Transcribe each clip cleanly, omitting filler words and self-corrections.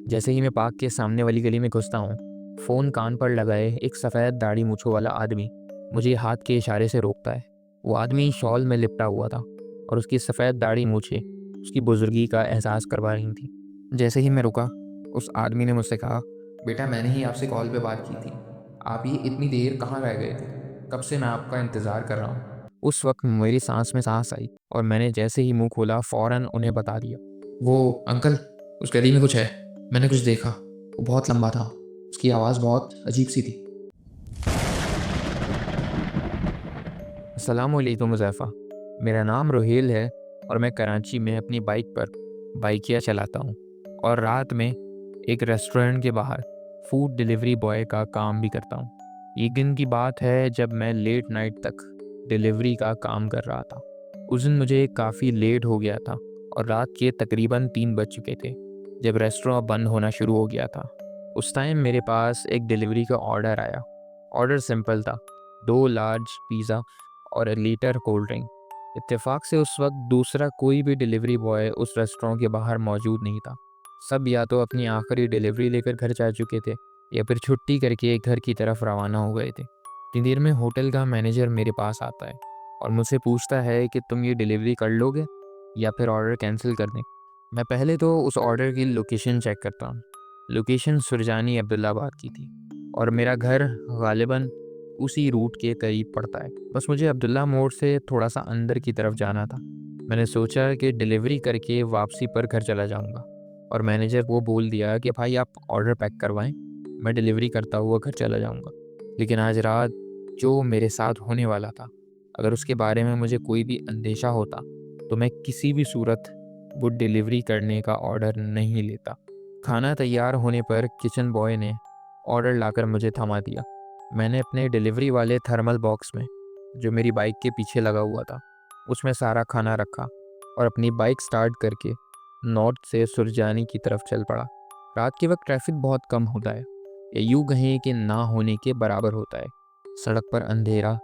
जैसे ही मैं पार्क के सामने वाली गली में घुसता हूँ, फ़ोन कान पर लगाए एक सफ़ेद दाढ़ी मूंछों वाला आदमी मुझे हाथ के इशारे से रोकता है। वो आदमी शॉल में लिपटा हुआ था और उसकी सफ़ेद दाढ़ी मूंछें उसकी बुजुर्गी का एहसास करवा रही थी। जैसे ही मैं रुका, उस आदमी ने मुझसे कहा, बेटा मैंने ही आपसे कॉल पे बात की थी। आप ये इतनी देर कहाँ रह गए थे? कब से मैं आपका इंतज़ार कर रहा हूँ। उस वक्त मेरी सांस में सांस आई और मैंने जैसे ही मुंह खोला फ़ौरन उन्हें बता दिया। वो अंकल, उस गली में कुछ है। मैंने कुछ देखा। वो बहुत लंबा था। उसकी आवाज़ बहुत अजीब सी थी। अस्सलाम वालेकुम हुज़ैफ़ा। मेरा नाम रोहेल है और मैं कराची में अपनी बाइक पर बाइकिया चलाता हूँ और रात में एक रेस्टोरेंट के बाहर फूड डिलीवरी बॉय का काम भी करता हूँ। ये दिन की बात है जब मैं लेट नाइट तक डिलीवरी का काम कर रहा था। उस दिन मुझे काफ़ी लेट हो गया था और रात के तकरीबन 3 बज चुके थे जब रेस्टोरेंट बंद होना शुरू हो गया था। उस टाइम मेरे पास एक डिलीवरी का ऑर्डर आया। ऑर्डर सिंपल था, 2 लार्ज पिज़्ज़ा और 1 लीटर कोल्ड ड्रिंक। इत्तेफाक से उस वक्त दूसरा कोई भी डिलीवरी बॉय उस रेस्टोरेंट के बाहर मौजूद नहीं था। सब या तो अपनी आखिरी डिलीवरी लेकर घर जा चुके थे या फिर छुट्टी करके घर की तरफ रवाना हो गए थे। इतनी देर में होटल का मैनेजर मेरे पास आता है और मुझसे पूछता है कि तुम ये डिलीवरी कर लोगे या फिर ऑर्डर कैंसिल कर दें। मैं पहले तो उस ऑर्डर की लोकेशन चेक करता हूँ। लोकेशन सुरजानी अब्दुल्लाबाद की थी और मेरा घर गालिबन उसी रूट के करीब पड़ता है। बस मुझे अब्दुल्ला मोड़ से थोड़ा सा अंदर की तरफ जाना था। मैंने सोचा कि डिलीवरी करके वापसी पर घर चला जाऊंगा और मैनेजर को बोल दिया कि भाई आप ऑर्डर पैक करवाएं, मैं डिलीवरी करता हुआ घर चला जाऊंगा। लेकिन आज रात जो मेरे साथ होने वाला था, अगर उसके बारे में मुझे कोई भी अंदेशा होता तो मैं किसी भी सूरत वो डिलीवरी करने का ऑर्डर नहीं लेता। खाना तैयार होने पर किचन बॉय ने ऑर्डर लाकर मुझे थमा दिया। मैंने अपने डिलीवरी वाले थर्मल बॉक्स में, जो मेरी बाइक के पीछे लगा हुआ था, उसमें सारा खाना रखा और अपनी बाइक स्टार्ट करके नॉर्थ से सुरजानी की तरफ चल पड़ा। रात के वक्त ट्रैफिक बहुत कम होता है, या यूँ कहें कि ना होने के बराबर होता है। सड़क पर अंधेरा,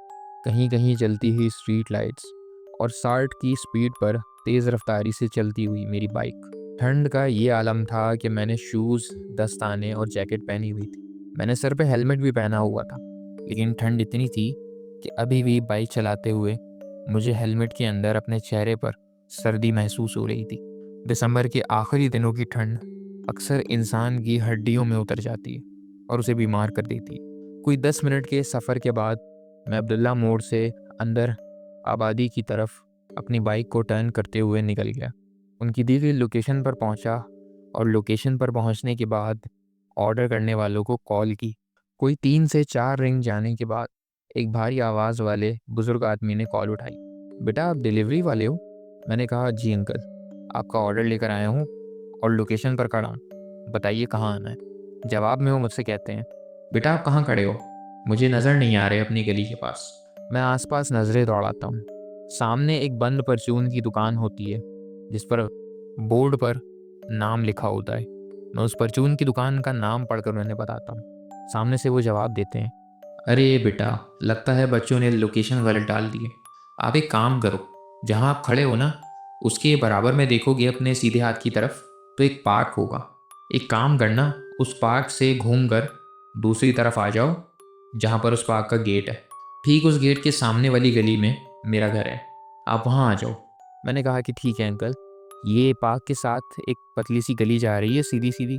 कहीं कहीं जलती हुई स्ट्रीट लाइट्स और 60 की स्पीड पर तेज़ रफ्तारी से चलती हुई मेरी बाइक। ठंड का ये आलम था कि मैंने शूज़, दस्ताने और जैकेट पहनी हुई थी। मैंने सर पे हेलमेट भी पहना हुआ था, लेकिन ठंड इतनी थी कि अभी भी बाइक चलाते हुए मुझे हेलमेट के अंदर अपने चेहरे पर सर्दी महसूस हो रही थी। दिसंबर के आखिरी दिनों की ठंड अक्सर इंसान की हड्डियों में उतर जाती है और उसे बीमार कर देती है। कोई 10 मिनट के सफ़र के बाद मैं अब्दुल्ला मोड़ से अंदर आबादी की तरफ अपनी बाइक को टर्न करते हुए निकल गया। उनकी दी गई लोकेशन पर पहुंचा और लोकेशन पर पहुंचने के बाद ऑर्डर करने वालों को कॉल की। कोई 3 से 4 रिंग जाने के बाद एक भारी आवाज़ वाले बुज़ुर्ग आदमी ने कॉल उठाई। बेटा आप डिलीवरी वाले हो? मैंने कहा जी अंकल, आपका ऑर्डर लेकर आया हूँ और लोकेशन पर खड़ा हूँ, बताइए कहाँ आना है। जवाब में वो मुझसे कहते हैं, बेटा आप कहाँ खड़े हो? मुझे नज़र नहीं आ रहे अपनी गली के पास। मैं आसपास नज़रें दौड़ाता हूँ। सामने एक बंद परचून की दुकान होती है जिस पर बोर्ड पर नाम लिखा होता है। मैं उस परचून की दुकान का नाम पढ़कर उन्हें बताता हूँ। सामने से वो जवाब देते हैं, अरे बेटा, लगता है बच्चों ने लोकेशन गलत डाल दी है। आप एक काम करो, जहाँ आप खड़े हो ना, उसके बराबर में देखोगे अपने सीधे हाथ की तरफ तो एक पार्क होगा। एक काम करना, उस पार्क से घूमकर दूसरी तरफ आ जाओ, जहाँ पर उस पार्क का गेट है। ठीक उस गेट के सामने वाली गली में मेरा घर है, आप वहाँ आ जाओ। मैंने कहा कि ठीक है अंकल, ये पार्क के साथ एक पतली सी गली जा रही है सीधी सीधी,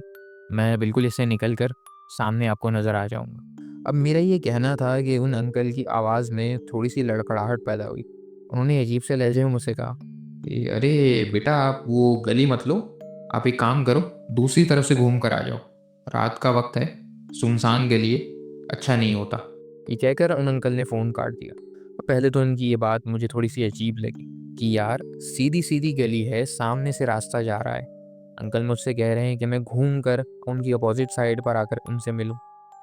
मैं बिल्कुल इससे निकल कर सामने आपको नज़र आ जाऊंगा। अब मेरा ये कहना था कि उन अंकल की आवाज़ में थोड़ी सी लड़खड़ाहट पैदा हुई। उन्होंने अजीब से लहजे में मुझसे कहा कि अरे बेटा आप वो गली मत लो, आप एक काम करो, दूसरी तरफ से घूम कर आ जाओ। रात का वक्त है, सुनसान गली है, अच्छा नहीं होता। ये कहकर उन अंकल ने फ़ोन काट दिया। पहले तो उनकी ये बात मुझे थोड़ी सी अजीब लगी कि यार सीधी सीधी गली है, सामने से रास्ता जा रहा है, अंकल मुझसे कह रहे हैं कि मैं घूम कर उनकी अपोजिट साइड पर आकर उनसे मिलूं।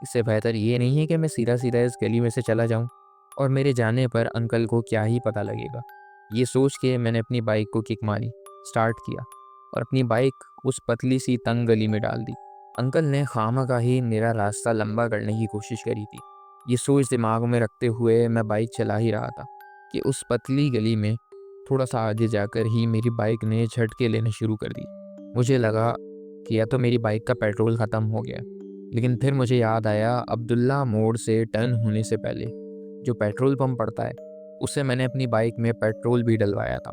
इससे बेहतर ये नहीं है कि मैं सीधा सीधा इस गली में से चला जाऊं और मेरे जाने पर अंकल को क्या ही पता लगेगा। ये सोच के मैंने अपनी बाइक को किक मारी, स्टार्ट किया और अपनी बाइक उस पतली सी तंग गली में डाल दी। अंकल ने खामखा मेरा रास्ता लंबा करने की कोशिश करी थी। ये सोच दिमाग में रखते हुए मैं बाइक चला ही रहा था कि उस पतली गली में थोड़ा सा आगे जाकर ही मेरी बाइक ने झटके लेने शुरू कर दी। मुझे लगा कि या तो मेरी बाइक का पेट्रोल ख़त्म हो गया। लेकिन फिर मुझे याद आया, अब्दुल्ला मोड़ से टर्न होने से पहले जो पेट्रोल पंप पड़ता है, उससे मैंने अपनी बाइक में पेट्रोल भी डलवाया था।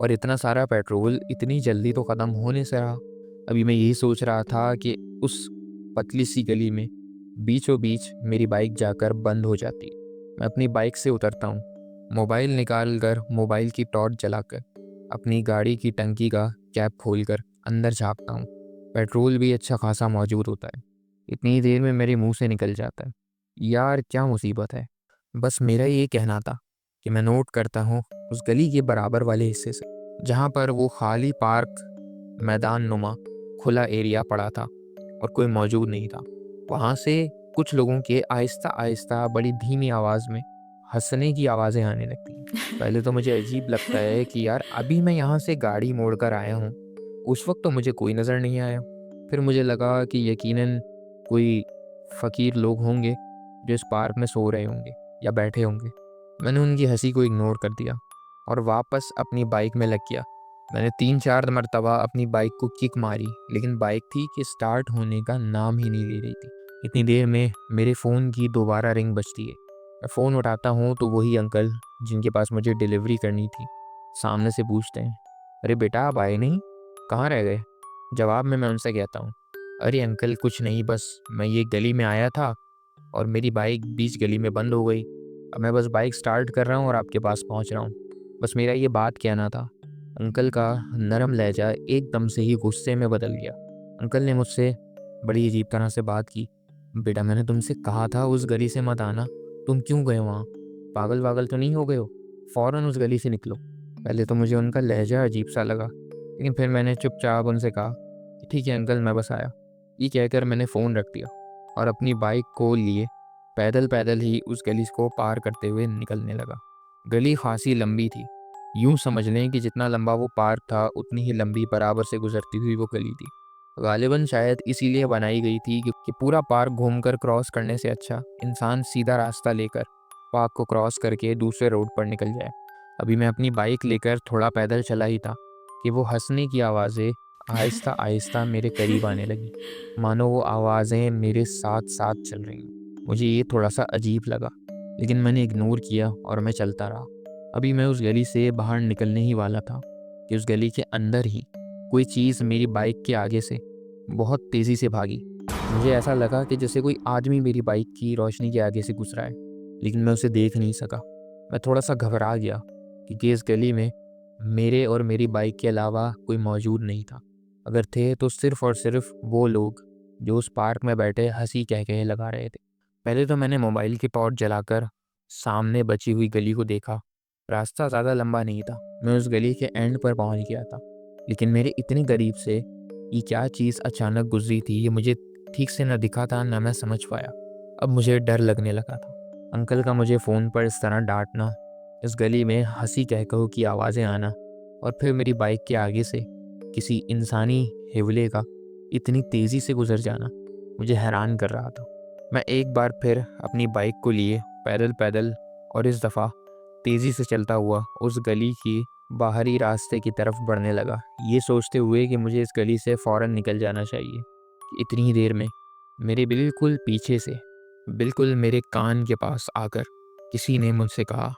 और इतना सारा पेट्रोल इतनी जल्दी तो ख़त्म होने से रहा। अभी मैं यही सोच रहा था कि उस पतली सी गली में बीचों बीच मेरी बाइक जाकर बंद हो जाती। मैं अपनी बाइक से उतरता हूँ, मोबाइल निकाल कर, मोबाइल की टॉर्च जलाकर अपनी गाड़ी की टंकी का कैप खोलकर अंदर झाँकता हूँ। पेट्रोल भी अच्छा खासा मौजूद होता है। इतनी देर में मेरे मुंह से निकल जाता है, यार क्या मुसीबत है। बस मेरा ये कहना था कि मैं नोट करता हूँ उस गली के बराबर वाले हिस्से से, जहाँ पर वो खाली पार्क मैदान नुमा खुला एरिया पड़ा था और कोई मौजूद नहीं था, वहाँ से कुछ लोगों के आहिस्ता आहिस्ता बड़ी धीमी आवाज़ में हंसने की आवाज़ें आने लगती हैं। पहले तो मुझे अजीब लगता है कि यार अभी मैं यहाँ से गाड़ी मोड़ कर आया हूँ, उस वक्त तो मुझे कोई नज़र नहीं आया। फिर मुझे लगा कि यकीनन कोई फ़कीर लोग होंगे जो इस पार्क में सो रहे होंगे या बैठे होंगे। मैंने उनकी हंसी को इग्नोर कर दिया और वापस अपनी बाइक में लग गया। मैंने 3-4 मरतबा अपनी बाइक को किक मारी, लेकिन बाइक थी कि स्टार्ट होने का नाम ही नहीं ले रही थी। इतनी देर में मेरे फ़ोन की दोबारा रिंग बजती है। मैं फ़ोन उठाता हूँ तो वही अंकल जिनके पास मुझे डिलीवरी करनी थी सामने से पूछते हैं, अरे बेटा आप आए नहीं, कहाँ रह गए? जवाब में मैं उनसे कहता हूँ, अरे अंकल कुछ नहीं, बस मैं ये गली में आया था और मेरी बाइक बीच गली में बंद हो गई। अब मैं बस बाइक स्टार्ट कर रहा हूँ और आपके पास पहुँच रहा हूँ। बस मेरा ये बात कहना था। अंकल का नरम लहजा एकदम से ही गुस्से में बदल गया। अंकल ने मुझसे बड़ी अजीब तरह से बात की, बेटा मैंने तुमसे कहा था उस गली से मत आना, तुम क्यों गए वहाँ? पागल वागल तो नहीं हो गए हो? फ़ौरन उस गली से निकलो। पहले तो मुझे उनका लहजा अजीब सा लगा, लेकिन फिर मैंने चुपचाप उनसे कहा कि ठीक है अंकल मैं बस आया। ये कहकर मैंने फ़ोन रख दिया और अपनी बाइक को लिए पैदल पैदल ही उस गली को पार करते हुए निकलने लगा। गली खासी लंबी थी, यूं समझ लें कि जितना लंबा वो पार्क था उतनी ही लंबी बराबर से गुजरती हुई वो गली थी। गालिबन शायद इसीलिए बनाई गई थी कि पूरा पार्क घूमकर क्रॉस करने से अच्छा इंसान सीधा रास्ता लेकर पार्क को क्रॉस करके दूसरे रोड पर निकल जाए। अभी मैं अपनी बाइक लेकर थोड़ा पैदल चला ही था कि वो हंसने की आवाज़ें आहिस्ता आहिस्ता मेरे करीब आने लगी, मानो वो आवाज़ें मेरे साथ साथ चल रही हैं। मुझे ये थोड़ा सा अजीब लगा, लेकिन मैंने इग्नोर किया और मैं चलता रहा। अभी मैं उस गली से बाहर निकलने ही वाला था कि उस गली के अंदर ही कोई चीज़ मेरी बाइक के आगे से बहुत तेज़ी से भागी। मुझे ऐसा लगा कि जैसे कोई आदमी मेरी बाइक की रोशनी के आगे से गुजरा है, लेकिन मैं उसे देख नहीं सका। मैं थोड़ा सा घबरा गया क्योंकि इस गली में मेरे और मेरी बाइक के अलावा कोई मौजूद नहीं था। अगर थे तो सिर्फ़ और सिर्फ वो लोग जो उस पार्क में बैठे हंसी कह कहे लगा रहे थे। पहले तो मैंने मोबाइल की टॉर्च जलाकर सामने बची हुई गली को देखा। रास्ता ज़्यादा लंबा नहीं था, मैं उस गली के एंड पर पहुंच गया था, लेकिन मेरे इतने करीब से ये क्या चीज़ अचानक गुजरी थी ये मुझे ठीक से न दिखा था न मैं समझ पाया। अब मुझे डर लगने लगा था। अंकल का मुझे फ़ोन पर इस तरह डांटना, इस गली में हंसी कह कहो की आवाज़ें आना और फिर मेरी बाइक के आगे से किसी इंसानी हिवले का इतनी तेज़ी से गुजर जाना मुझे हैरान कर रहा था। मैं एक बार फिर अपनी बाइक को लिए पैदल पैदल और इस दफ़ा तेज़ी से चलता हुआ उस गली की बाहरी रास्ते की तरफ बढ़ने लगा, ये सोचते हुए कि मुझे इस गली से फ़ौरन निकल जाना चाहिए। कि इतनी ही देर में मेरे बिल्कुल पीछे से, बिल्कुल मेरे कान के पास आकर किसी ने मुझसे कहा।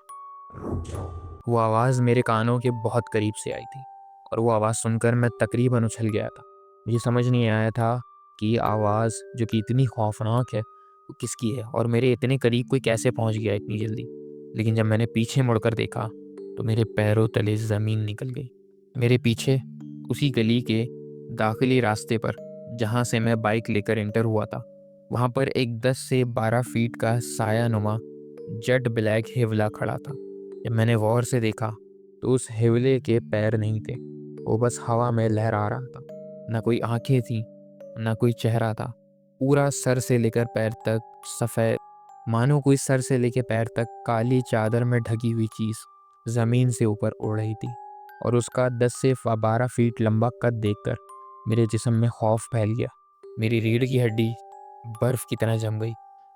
वो आवाज़ मेरे कानों के बहुत करीब से आई थी और वो आवाज़ सुनकर मैं तकरीबन उछल गया था। मुझे समझ नहीं आया था कि ये आवाज़ जो कि इतनी खौफनाक है वो किसकी है और मेरे इतने करीब कोई कैसे पहुंच गया इतनी जल्दी। लेकिन जब मैंने पीछे मुड़कर देखा तो मेरे पैरों तले ज़मीन निकल गई। मेरे पीछे उसी गली के दाखिली रास्ते पर जहाँ से मैं बाइक लेकर एंटर हुआ था, वहाँ पर एक 10 से 12 फीट का साया नुमा जेट ब्लैक हिवला खड़ा था। जब मैंने गौर से देखा तो उस हिवले के पैर नहीं थे, वो बस हवा में लहरा रहा था। ना कोई आंखें थी, ना कोई चेहरा था। पूरा सर से लेकर पैर तक सफ़ेद, मानो कोई सर से लेकर पैर तक काली चादर में ढकी हुई चीज़ ज़मीन से ऊपर उड़ रही थी। और उसका 10 से 12 फीट लंबा कद देखकर मेरे जिस्म में खौफ फैल गया। मेरी रीढ़ की हड्डी बर्फ़ की तरह जम गई।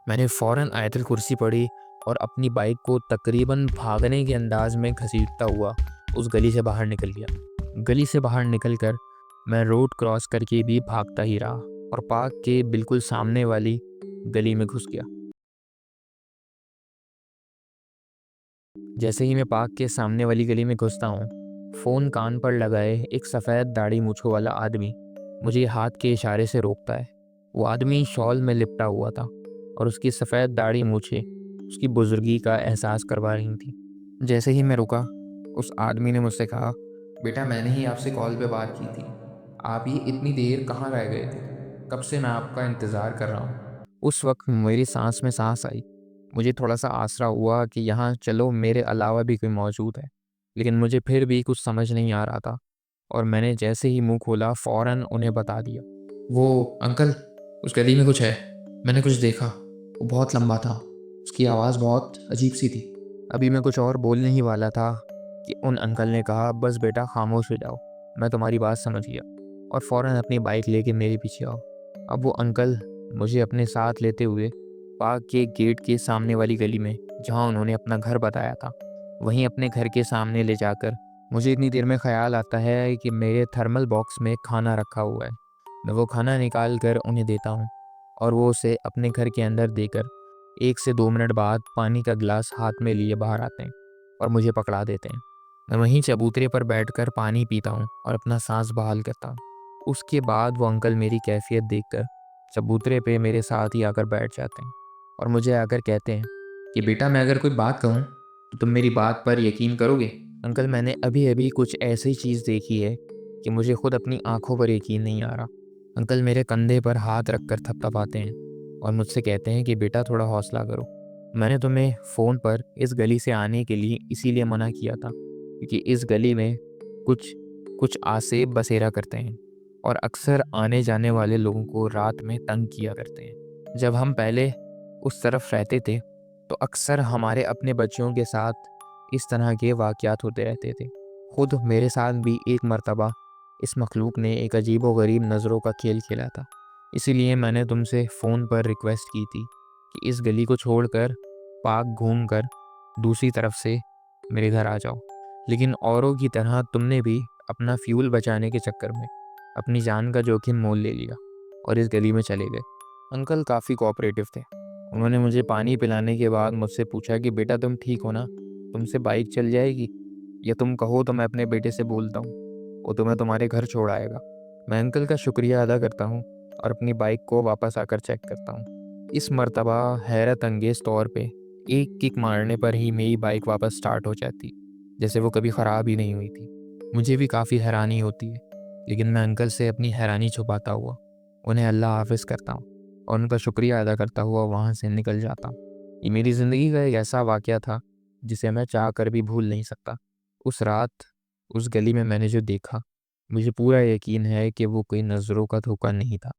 मैंने फ़ौरन आयतुल कुर्सी पढ़ी और अपनी बाइक को तकरीबन भागने के अंदाज में घसीटता हुआ उस गली से बाहर निकल गया। गली से बाहर निकलकर मैं रोड क्रॉस करके भी भागता ही रहा और पार्क के बिल्कुल सामने वाली गली में घुस गया। जैसे ही मैं पार्क के सामने वाली गली में घुसता हूँ, फ़ोन कान पर लगाए एक सफ़ेद दाढ़ी मूंछों वाला आदमी मुझे हाथ के इशारे से रोकता है। वो आदमी शॉल में लिपटा हुआ था और उसकी सफ़ेद दाढ़ी मूंछें उसकी बुजुर्गी का एहसास करवा रही थी। जैसे ही मैं रुका, उस आदमी ने मुझसे कहा, बेटा मैंने ही आपसे कॉल पे बात की थी। आप ये इतनी देर कहाँ रह गए थे? कब से मैं आपका इंतज़ार कर रहा हूँ। उस वक्त मेरी सांस में सांस आई। मुझे थोड़ा-सा आसरा हुआ कि यहाँ चलो मेरे अलावा भी कोई मौजूद है, लेकिन मुझे फिर भी कुछ समझ नहीं आ रहा था और मैंने जैसे ही मुँह खोला फ़ौरन उन्हें बता दिया। वो अंकल, उस गली में कुछ है, मैंने कुछ देखा, वो बहुत लंबा था, उसकी आवाज़ बहुत अजीब-सी थी। अभी मैं कुछ और बोलने ही वाला था कि उन अंकल ने कहा, बस बेटा खामोश हो जाओ, मैं तुम्हारी बात समझ गया और फ़ौरन अपनी बाइक लेके मेरे पीछे आओ। अब वो अंकल मुझे अपने साथ लेते हुए पार्क के गेट के सामने वाली गली में, जहाँ उन्होंने अपना घर बताया था, वहीं अपने घर के सामने ले जाकर मुझे इतनी देर में ख़्याल आता है कि मेरे थर्मल बॉक्स में खाना रखा हुआ है। मैं वो खाना निकाल कर उन्हें देता हूँ और वो उसे अपने घर के अंदर देकर 1 से 2 मिनट बाद पानी का गिलास हाथ में लिए बाहर आते हैं और मुझे पकड़ा देते हैं। मैं वहीं चबूतरे पर बैठकर पानी पीता हूँ और अपना सांस बहाल करता हूँ। उसके बाद वो अंकल मेरी कैफियत देखकर चबूतरे पे मेरे साथ ही आकर बैठ जाते हैं और मुझे आकर कहते हैं कि बेटा मैं अगर कोई बात कहूँ तो तुम मेरी बात पर यकीन करोगे? अंकल मैंने अभी-अभी कुछ ऐसी चीज़ देखी है कि मुझे खुद अपनी आँखों पर यकीन नहीं आ रहा। अंकल मेरे कंधे पर हाथ रखकर थपथपाते हैं और मुझसे कहते हैं कि बेटा थोड़ा हौसला करो। मैंने तुम्हें फ़ोन पर इस गली से आने के लिए इसीलिए मना किया था क्योंकि इस गली में कुछ कुछ आसेब बसेरा करते हैं और अक्सर आने जाने वाले लोगों को रात में तंग किया करते हैं। जब हम पहले उस तरफ रहते थे तो अक्सर हमारे अपने बच्चों के साथ इस तरह के वाक़यात होते रहते थे। खुद मेरे साथ भी एक मर्तबा इस मखलूक ने एक अजीबो-गरीब नज़रों का खेल खेला था। इसीलिए मैंने तुमसे फ़ोन पर रिक्वेस्ट की थी कि इस गली को छोड़कर पार्क घूमकर दूसरी तरफ से मेरे घर आ जाओ। लेकिन औरों की तरह तुमने भी अपना फ्यूल बचाने के चक्कर में अपनी जान का जोखिम मोल ले लिया और इस गली में चले गए। अंकल काफ़ी कोऑपरेटिव थे। उन्होंने मुझे पानी पिलाने के बाद मुझसे पूछा कि बेटा तुम ठीक हो ना? तुमसे बाइक चल जाएगी? या तुम कहो तो मैं अपने बेटे से बोलता हूँ, वो तुम्हें तुम्हारे घर छोड़ आएगा। मैं अंकल का शुक्रिया अदा करता हूँ और अपनी बाइक को वापस आकर चेक करता हूँ। इस मर्तबा हैरत अंगेज़ तौर पे एक किक मारने पर ही मेरी बाइक वापस स्टार्ट हो जाती, जैसे वो कभी ख़राब ही नहीं हुई थी। मुझे भी काफ़ी हैरानी होती है, लेकिन मैं अंकल से अपनी हैरानी छुपाता हुआ उन्हें अल्लाह हाफ़िज़ करता हूँ और उनका शुक्रिया अदा करता हुआ वहाँ से निकल जाता हूँ। ये मेरी ज़िंदगी का एक ऐसा वाक़या था, जिसे मैं चाह कर भी भूल नहीं सकता। उस रात, उस गली में मैंने जो देखा, मुझे पूरा यकीन है कि वो कोई नज़रों का धोखा नहीं था।